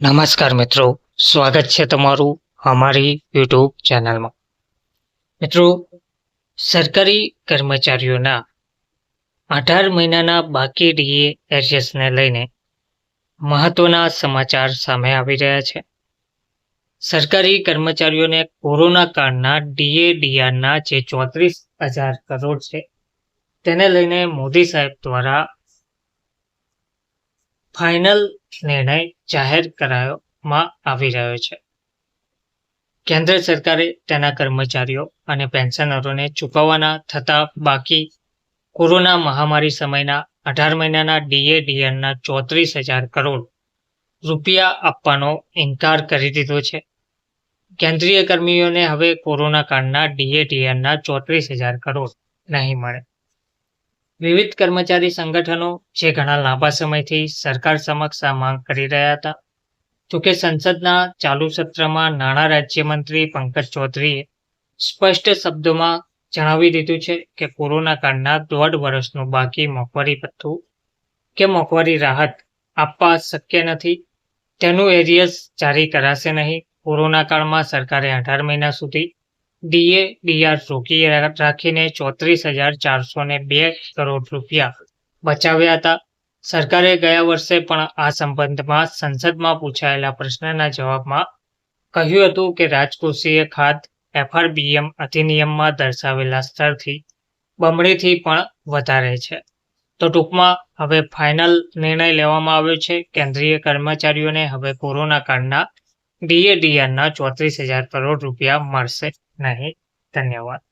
નમસ્કાર મિત્રો, સ્વાગત છે તમારું અમારી યુટ્યુબ ચેનલમાં. મિત્રો, સરકારી કર્મચારીઓના 18 મહિનાના બાકી ડીએ એરિયર્સને લઈને મહત્વના સમાચાર સામે આવી રહ્યા છે. સરકારી કર્મચારીઓને કોરોના કાળના ડીઆરના જે 34,000 કરોડ છે તેને લઈને મોદી સાહેબ દ્વારા ફાઇનલ નિર્ણય જાહેર કરાવવામાં આવી રહ્યો છે. કેન્દ્ર સરકારે તેના કર્મચારીઓ અને પેન્શનરોને ચૂકવવાના થતા બાકી કોરોના મહામારી સમયના 18 મહિનાના ડીએના 34,000 કરોડ રૂપિયા આપવાનો ઇનકાર કરી દીધો છે. કેન્દ્રીય કર્મીઓને હવે કોરોના કાળના ડીએના 34,000 કરોડ નહીં મળે. વિવિધ કર્મચારી સંગઠનો જે ઘણા લાંબા સમયથી સરકાર સમક્ષ આ માંગ કરી રહ્યા હતા, જોકે સંસદના ચાલુ સત્રમાં નાણાં રાજ્યમંત્રી પંકજ ચૌધરીએ સ્પષ્ટ શબ્દોમાં જણાવી દીધું છે કે કોરોના કાળના 1.5 વર્ષનું બાકી મોંઘવારી ભથ્થું કે મોંઘવારી રાહત આપવા શક્ય નથી. તેનું એરિયર્સ જારી કરાશે નહીં. કોરોના કાળમાં સરકારે 18 મહિના સુધી ડીઆર રોકી રાખીને 34,402 કરોડ રૂપિયા બચાવ્યા હતા. સરકારે ગયા વર્ષે પણ આ સંબંધમાં સંસદમાં પૂછાયેલા પ્રશ્નના જવાબમાં કહ્યું હતું કે રાજકોષીય ખાત એફઆરબીએમ અધિનિયમમાં દર્શાવેલા સ્તરથી બમણીથી પણ વધારે છે. તો ટૂંકમાં હવે ફાઇનલ નિર્ણય લેવામાં આવ્યો છે. કેન્દ્રીય કર્મચારીઓને હવે કોરોના કાળના ડીઆરના 34,000 કરોડ રૂપિયા મળશે નહીં. ધન્યવાદ.